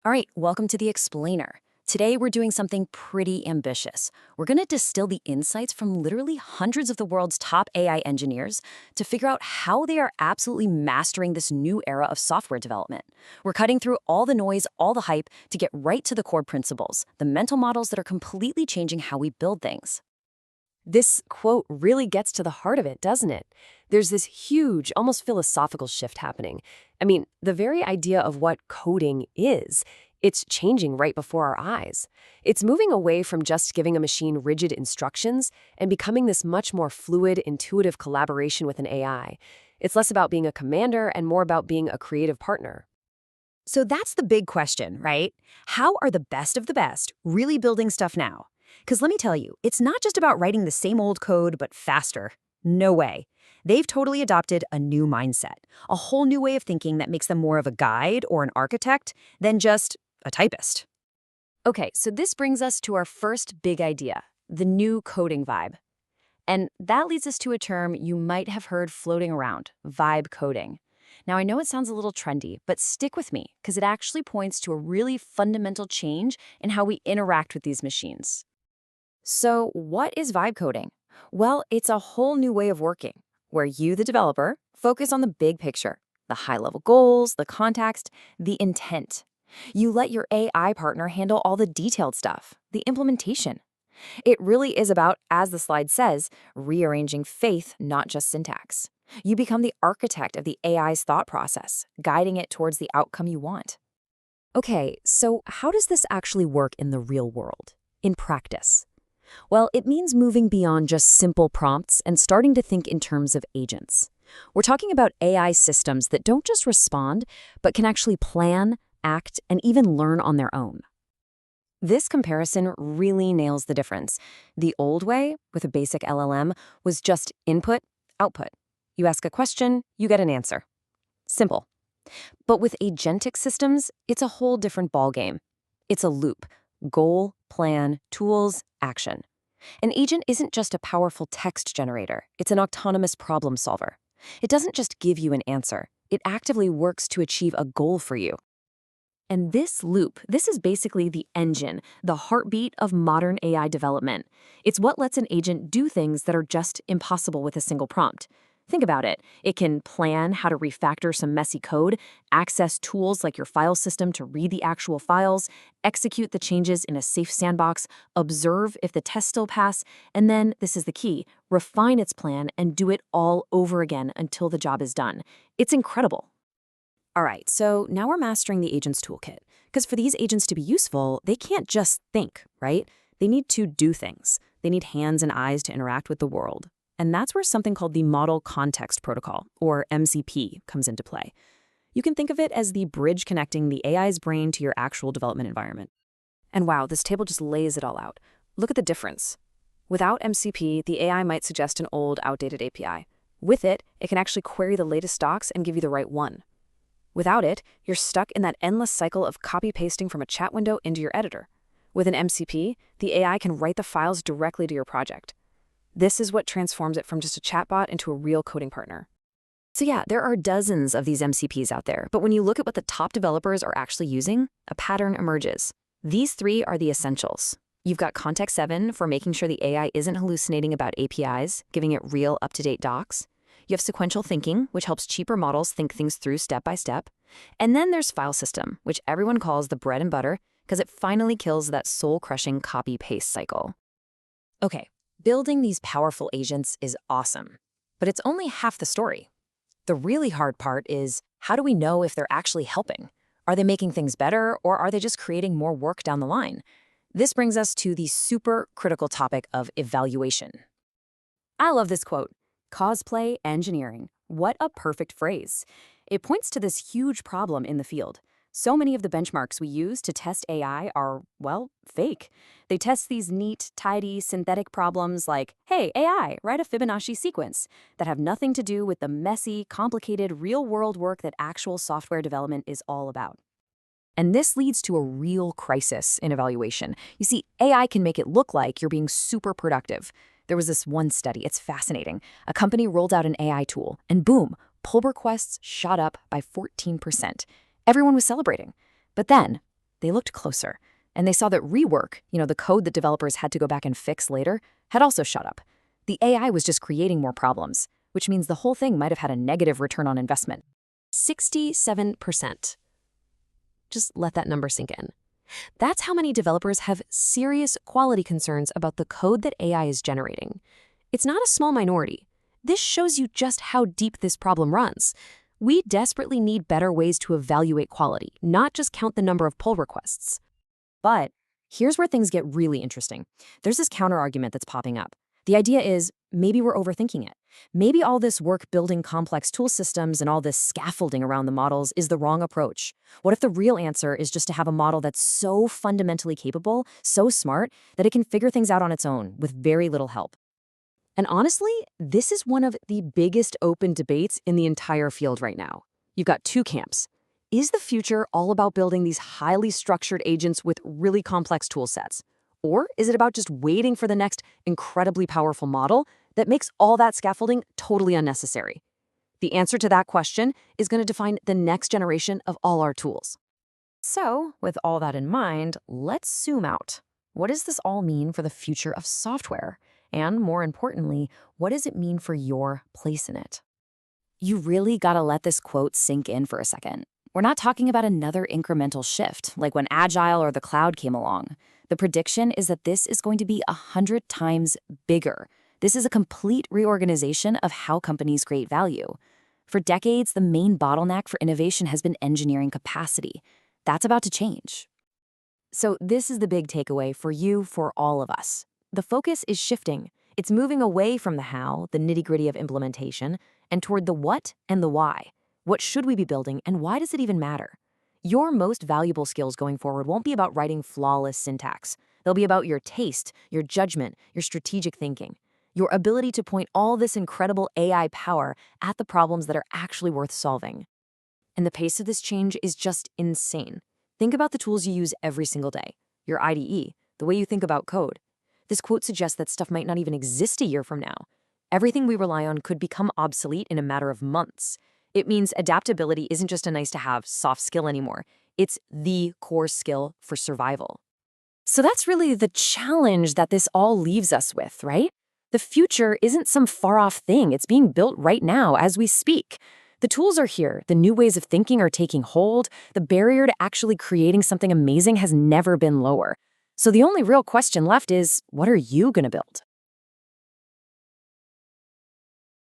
All right, welcome to The Explainer. Today we're doing something pretty ambitious. We're going to distill the insights from literally hundreds of the world's top AI engineers to figure out how they are absolutely mastering this new era of software development. We're cutting through all the noise, all the hype, to get right to the core principles, the mental models that are completely changing how we build things. This quote really gets to the heart of it, doesn't it? There's this huge, almost philosophical shift happening. I mean, the very idea of what coding is, it's changing right before our eyes. It's moving away from just giving a machine rigid instructions and becoming this much more fluid, intuitive collaboration with an AI. It's less about being a commander and more about being a creative partner. So that's the big question, right? How are the best of the best really building stuff now? Because let me tell you, it's not just about writing the same old code, but faster. No way. They've totally adopted a new mindset, a whole new way of thinking that makes them more of a guide or an architect than just a typist. Okay, so this brings us to our first big idea, the new coding vibe. And that leads us to a term you might have heard floating around, vibe coding. Now, I know it sounds a little trendy, but stick with me, because it actually points to a really fundamental change in how we interact with these machines. So, what is vibe coding? Well, it's a whole new way of working, where you, the developer, focus on the big picture, the high-level goals, the context, the intent. You let your AI partner handle all the detailed stuff, the implementation. It really is about, as the slide says, rearranging faith, not just syntax. You become the architect of the AI's thought process, guiding it towards the outcome you want. Okay, so how does this actually work in the real world, in practice? Well, it means moving beyond just simple prompts and starting to think in terms of agents. We're talking about AI systems that don't just respond, but can actually plan, act, and even learn on their own. This comparison really nails the difference. The old way, with a basic LLM, was just input, output. You ask a question, you get an answer. Simple. But with agentic systems, it's a whole different ballgame. It's a loop. Goal, plan, tools, action. An agent isn't just a powerful text generator. It's an autonomous problem solver. It doesn't just give you an answer. It actively works to achieve a goal for you. And this loop, this is basically the engine, the heartbeat of modern AI development. It's what lets an agent do things that are just impossible with a single prompt. Think about it. It can plan how to refactor some messy code, access tools like your file system to read the actual files, execute the changes in a safe sandbox, observe if the tests still pass, and then, this is the key, refine its plan and do it all over again until the job is done. It's incredible. All right, so now we're mastering the agent's toolkit. Because for these agents to be useful, they can't just think, right? They need to do things. They need hands and eyes to interact with the world. And that's where something called the Model Context Protocol, or MCP, comes into play. You can think of it as the bridge connecting the AI's brain to your actual development environment. And wow, this table just lays it all out. Look at the difference. Without MCP, the AI might suggest an old, outdated API. With it, it can actually query the latest docs and give you the right one. Without it, you're stuck in that endless cycle of copy-pasting from a chat window into your editor. With an MCP, the AI can write the files directly to your project. This is what transforms it from just a chatbot into a real coding partner. So yeah, there are dozens of these MCPs out there, but when you look at what the top developers are actually using, a pattern emerges. These three are the essentials. You've got Context 7 for making sure the AI isn't hallucinating about APIs, giving it real up-to-date docs. You have sequential thinking, which helps cheaper models think things through step by step. And then there's file system, which everyone calls the bread and butter because it finally kills that soul-crushing copy-paste cycle. Okay, building these powerful agents is awesome, but it's only half the story. The really hard part is, how do we know if they're actually helping? Are they making things better, or are they just creating more work down the line? This brings us to the super critical topic of evaluation. I love this quote. Cosplay engineering. What a perfect phrase. It points to this huge problem in the field. So many of the benchmarks we use to test AI are, well, fake. They test these neat, tidy, synthetic problems like, hey, AI, write a Fibonacci sequence, that have nothing to do with the messy, complicated, real-world work that actual software development is all about. And this leads to a real crisis in evaluation. You see, AI can make it look like you're being super productive. There was this one study, it's fascinating. A company rolled out an AI tool, and boom, pull requests shot up by 14%. Everyone was celebrating. But then, They looked closer, and they saw that rework, the code that developers had to go back and fix later, had also shot up. The AI was just creating more problems, which means the whole thing might have had a negative return on investment. 67%. Just let that number sink in. That's how many developers have serious quality concerns about the code that AI is generating. It's not a small minority. This shows you just how deep this problem runs. We desperately need better ways to evaluate quality, not just count the number of pull requests. But here's where things get really interesting. There's this counter-argument that's popping up. The idea is maybe we're overthinking it. Maybe all this work building complex tool systems and all this scaffolding around the models is the wrong approach. What if the real answer is just to have a model that's so fundamentally capable, so smart, that it can figure things out on its own with very little help? And honestly, this is one of the biggest open debates in the entire field right now. You've got two camps. Is the future all about building these highly structured agents with really complex tool sets? Or is it about just waiting for the next incredibly powerful model that makes all that scaffolding totally unnecessary? The answer to that question is going to define the next generation of all our tools. So, with all that in mind, let's zoom out. What does this all mean for the future of software? And more importantly, what does it mean for your place in it? You really gotta let this quote sink in for a second. We're not talking about another incremental shift, like when Agile or the cloud came along. The prediction is that this is going to be 100 times bigger. This is a complete reorganization of how companies create value. For decades, the main bottleneck for innovation has been engineering capacity. That's about to change. So this is the big takeaway for you, for all of us. The focus is shifting. It's moving away from the how, the nitty-gritty of implementation, and toward the what and the why. What should we be building, and why does it even matter? Your most valuable skills going forward won't be about writing flawless syntax. They'll be about your taste, your judgment, your strategic thinking, your ability to point all this incredible AI power at the problems that are actually worth solving. And the pace of this change is just insane. Think about the tools you use every single day, your IDE, the way you think about code. This quote suggests that stuff might not even exist a year from now. Everything we rely on could become obsolete in a matter of months. It means adaptability isn't just a nice-to-have soft skill anymore. It's the core skill for survival. So that's really the challenge that this all leaves us with, right? The future isn't some far-off thing. It's being built right now as we speak. The tools are here. The new ways of thinking are taking hold. The barrier to actually creating something amazing has never been lower. So the only real question left is, what are you going to build?